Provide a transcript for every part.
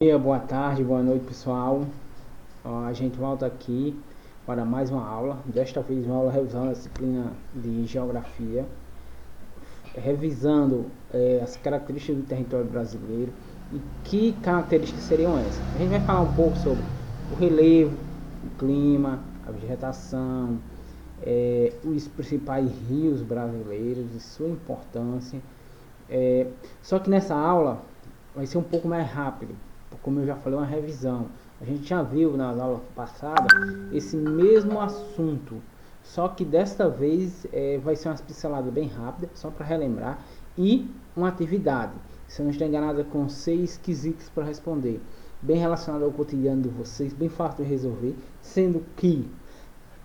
Dia, boa tarde, boa noite, pessoal. A gente volta aqui para mais uma aula. Desta vez uma aula revisando a disciplina de Geografia, revisando as características do território brasileiro. E que características seriam essas? A gente vai falar um pouco sobre o relevo, o clima, a vegetação, os principais rios brasileiros e sua importância. Só que nessa aula vai ser um pouco mais rápido, como eu já falei, uma revisão. A gente já viu nas aulas passadas esse mesmo assunto, só que desta vez vai ser uma pincelada bem rápida, só para relembrar, e uma atividade, se eu não estou enganado, com 6 quesitos para responder, bem relacionado ao cotidiano de vocês, bem fácil de resolver, sendo que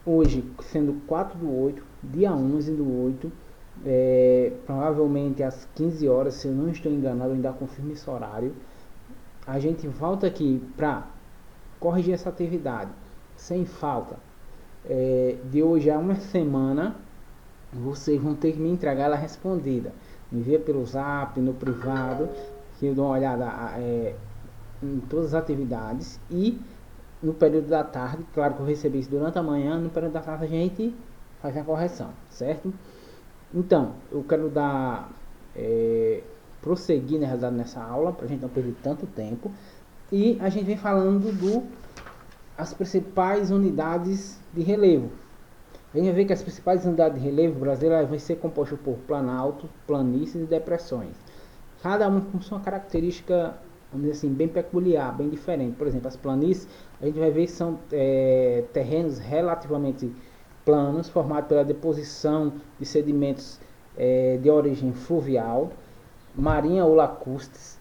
hoje, sendo 4/8, dia 11/8, provavelmente às 15 horas, se eu não estou enganado, eu ainda confirmo esse horário. A gente volta aqui para corrigir essa atividade sem falta. De hoje a uma semana, vocês vão ter que me entregar ela respondida. Me envia pelo zap, no privado, que eu dou uma olhada em todas as atividades. E no período da tarde, claro que eu recebi isso durante a manhã, no período da tarde a gente faz a correção, certo? Então, eu quero prosseguir na realidade nessa aula, para a gente não perder tanto tempo. E a gente vem falando as principais unidades de relevo. Venha ver que as principais unidades de relevo brasileiras vão ser compostas por planalto, planícies e depressões. Cada uma com sua característica, vamos dizer assim, bem peculiar, bem diferente. Por exemplo, as planícies, a gente vai ver que são terrenos relativamente planos, formados pela deposição de sedimentos de origem fluvial, marinha ou lacustres.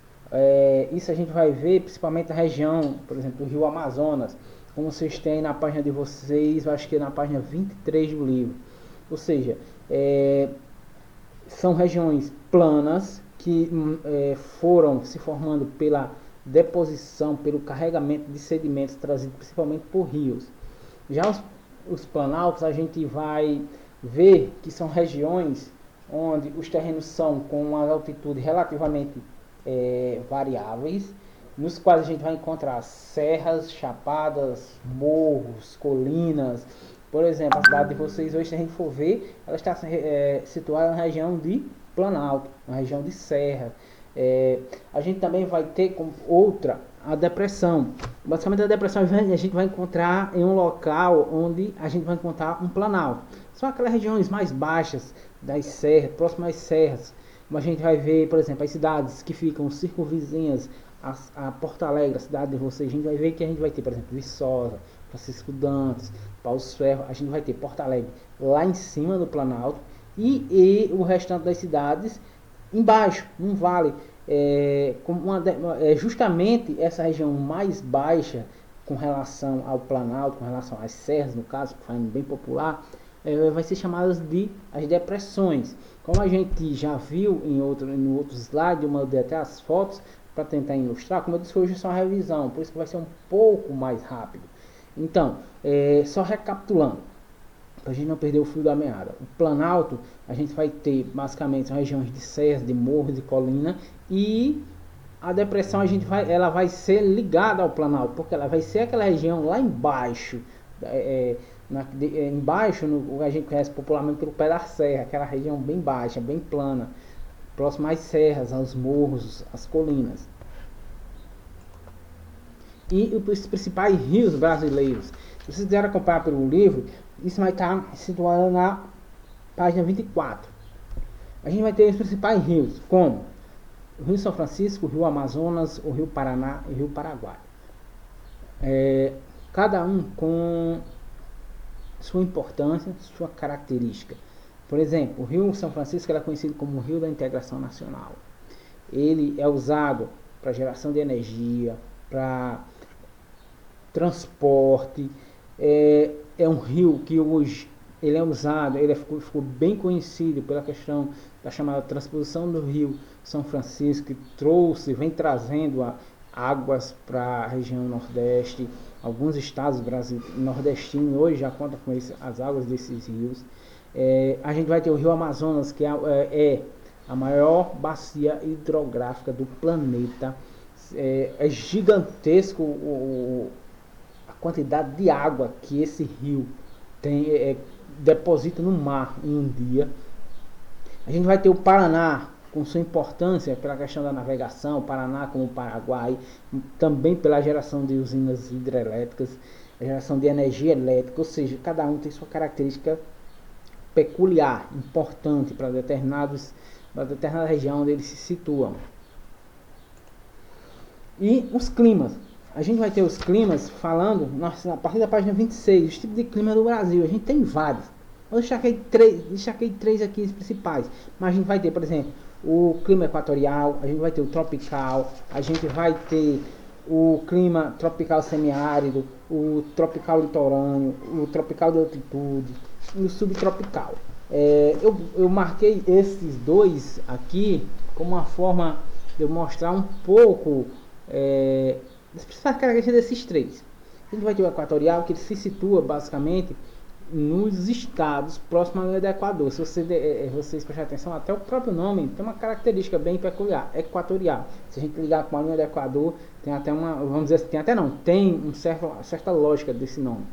Isso a gente vai ver principalmente na região, por exemplo, do Rio Amazonas, como vocês têm na página de vocês, eu acho que é na página 23 do livro. Ou seja, são regiões planas que foram se formando pela deposição, pelo carregamento de sedimentos trazidos principalmente por rios. Já os planaltos, a gente vai ver que são regiões onde os terrenos são com uma altitude relativamente variáveis, nos quais a gente vai encontrar serras, chapadas, morros, colinas. Por exemplo, a cidade de vocês hoje, se a gente for ver, ela está situada na região de Planalto, na região de serra. A gente também vai ter como outra a depressão. Basicamente a depressão a gente vai encontrar em um local onde a gente vai encontrar um planalto. São aquelas regiões mais baixas das serras, próximas às serras. Como a gente vai ver, por exemplo, as cidades que ficam circunvizinhas a Porto Alegre, a cidade de vocês, a gente vai ver que a gente vai ter, por exemplo, Viçosa, Francisco Dantas, Paus Ferro, a gente vai ter Porto Alegre lá em cima do Planalto e o restante das cidades embaixo, num vale. Justamente essa região mais baixa com relação ao Planalto, com relação às serras, no caso, falando bem popular, vai ser chamadas de as depressões. Como a gente já viu em outro slide, eu mandei até as fotos para tentar ilustrar, como eu disse, hoje é só uma revisão, por isso que vai ser um pouco mais rápido. Então, só recapitulando, para a gente não perder o fio da meada. O Planalto, a gente vai ter basicamente regiões de serras, de morros, de colina, e a depressão ela vai ser ligada ao Planalto, porque ela vai ser aquela região lá embaixo, embaixo, no, a gente conhece popularmente pelo pé da serra, aquela região bem baixa, bem plana, próximo às serras, aos morros, às colinas. E os principais rios brasileiros. Se vocês quiserem acompanhar pelo livro, isso vai estar situado na página 24. A gente vai ter os principais rios, como o Rio São Francisco, o Rio Amazonas, o Rio Paraná e o Rio Paraguai. Cada um com sua importância, sua característica. Por exemplo, o Rio São Francisco é conhecido como o Rio da Integração Nacional. Ele é usado para geração de energia, para transporte. É um rio que hoje ele é usado, ficou bem conhecido pela questão da chamada transposição do Rio São Francisco, que vem trazendo águas para a região Nordeste. Alguns estados nordestinos hoje já contam com as águas desses rios. A gente vai ter o Rio Amazonas, que é a maior bacia hidrográfica do planeta. é gigantesco a quantidade de água que esse rio tem, deposita no mar em um dia. A gente vai ter o Paraná com sua importância pela questão da navegação, o Paraná como o Paraguai, também pela geração de usinas hidrelétricas, a geração de energia elétrica, ou seja, cada um tem sua característica peculiar, importante para determinada região onde eles se situam. E os climas. A gente vai ter os climas falando, a partir da página 26, os tipos de clima do Brasil. A gente tem vários. Eu destaquei três aqui os principais. Mas a gente vai ter, por exemplo, o clima equatorial, a gente vai ter o tropical, a gente vai ter o clima tropical semiárido, o tropical litorâneo, o tropical de altitude e o subtropical. Eu marquei esses dois aqui como uma forma de eu mostrar um pouco das principais características desses três. A gente vai ter o equatorial, que ele se situa basicamente nos estados próximos à linha do Equador. Se vocês prestarem atenção, até o próprio nome tem uma característica bem peculiar, equatorial. Se a gente ligar com a linha do Equador, tem até uma, vamos dizer assim, tem uma certa lógica desse nome.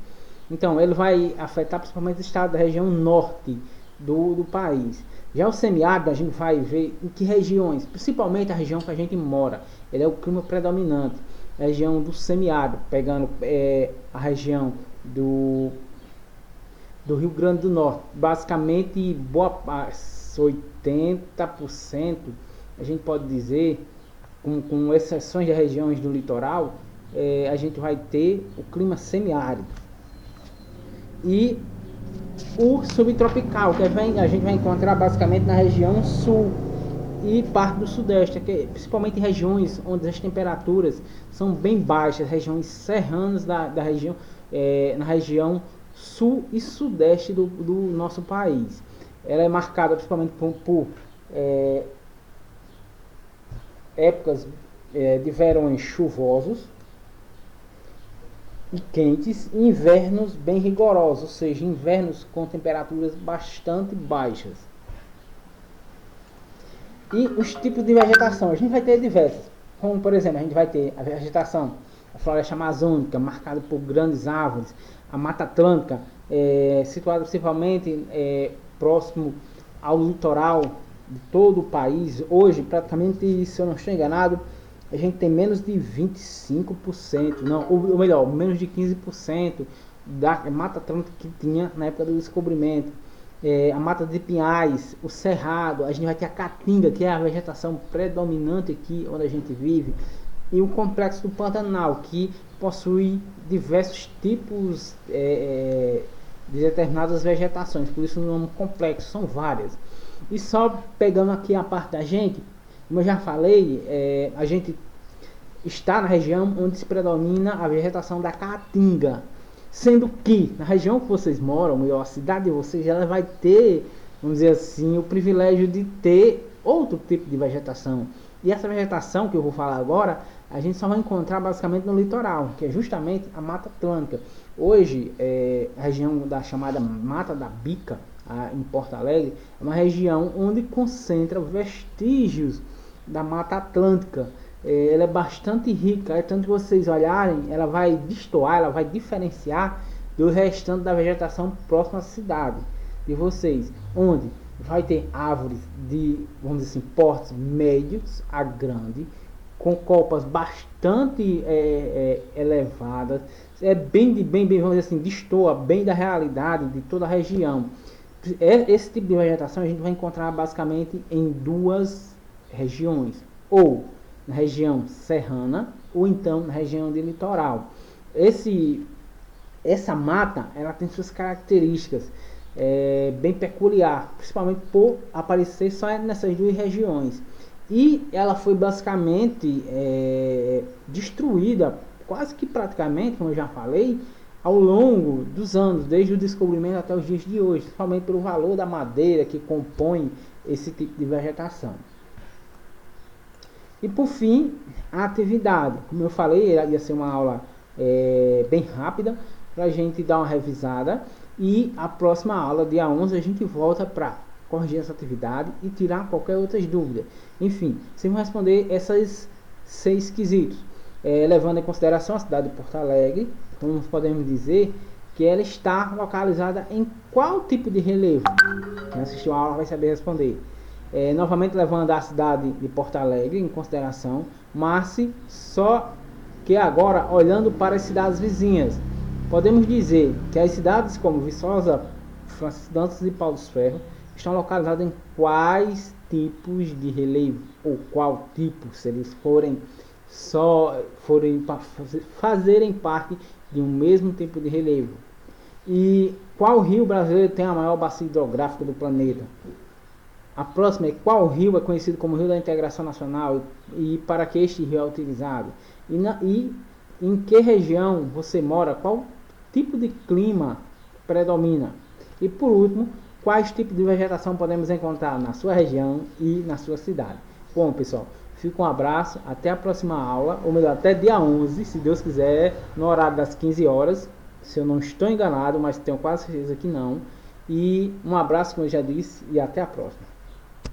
Então, ele vai afetar principalmente o estado da região norte do país. Já o semiárido, a gente vai ver em que regiões, principalmente a região que a gente mora, ele é o clima predominante. A região do semiárido, pegando a região do Rio Grande do Norte, basicamente boa parte, 80%, a gente pode dizer, com exceções de regiões do litoral, a gente vai ter o clima semiárido. E o subtropical, que a gente vai encontrar basicamente na região sul e parte do sudeste, principalmente em regiões onde as temperaturas são bem baixas, regiões serranas da região, na região sul e sudeste do nosso país. Ela é marcada principalmente por épocas de verões chuvosos e quentes, e invernos bem rigorosos, ou seja, invernos com temperaturas bastante baixas. E os tipos de vegetação, a gente vai ter diversas, como por exemplo, a gente vai ter a vegetação, a floresta amazônica, marcada por grandes árvores, a Mata Atlântica, situada principalmente próximo ao litoral de todo o país. Hoje, praticamente, se eu não estou enganado, a gente tem menos de 25%, não, ou melhor, menos de 15% da Mata Atlântica que tinha na época do descobrimento. A mata de pinhais, o cerrado, a gente vai ter a caatinga, que é a vegetação predominante aqui onde a gente vive, e o complexo do Pantanal, que possui diversos tipos de determinadas vegetações, por isso o nome complexo, são várias. E só pegando aqui a parte da gente, como eu já falei, a gente está na região onde se predomina a vegetação da caatinga, sendo que na região que vocês moram, ou a cidade de vocês, ela vai ter, vamos dizer assim, o privilégio de ter outro tipo de vegetação. E essa vegetação que eu vou falar agora, a gente só vai encontrar basicamente no litoral, que é justamente a Mata Atlântica. Hoje, a região da chamada Mata da Bica, em Porto Alegre, é uma região onde concentra vestígios da Mata Atlântica. Ela é bastante rica, tanto que vocês olharem, ela vai destoar, ela vai diferenciar do restante da vegetação próxima à cidade de vocês, onde vai ter árvores de, vamos dizer assim, portes médios a grande, com copas bastante elevadas, bem, vamos dizer assim, destoa bem da realidade de toda a região. Esse tipo de vegetação a gente vai encontrar basicamente em duas regiões, ou na região serrana, ou então na região de litoral. Essa mata, ela tem suas características bem peculiar, principalmente por aparecer só nessas duas regiões. E ela foi basicamente destruída, quase que praticamente, como eu já falei, ao longo dos anos, desde o descobrimento até os dias de hoje, principalmente pelo valor da madeira que compõe esse tipo de vegetação. E por fim, a atividade. Como eu falei, ia ser uma aula bem rápida, para a gente dar uma revisada. E a próxima aula, dia 11, a gente volta para corrigir essa atividade e tirar qualquer outra dúvida. Enfim, vocês vão responder essas 6 quesitos, levando em consideração a cidade de Porto Alegre. Então nós podemos dizer que ela está localizada em qual tipo de relevo? Quem assistiu a aula vai saber responder. Novamente levando a cidade de Porto Alegre em consideração, mas só que agora olhando para as cidades vizinhas. Podemos dizer que as cidades como Viçosa, Francisco Dantas e Paulo dos Ferro estão localizadas em quais tipos de relevo, ou qual tipo, se eles fazerem parte de um mesmo tipo de relevo. E qual rio brasileiro tem a maior bacia hidrográfica do planeta? A próxima é: qual rio é conhecido como Rio da Integração Nacional e para que este rio é utilizado? E em que região você mora? Qual tipo de clima predomina? E por último, quais tipos de vegetação podemos encontrar na sua região e na sua cidade? Bom, pessoal, fica um abraço, até a próxima aula, ou melhor, até dia 11, se Deus quiser, no horário das 15 horas, se eu não estou enganado, mas tenho quase certeza que não. E um abraço, como eu já disse, e até a próxima.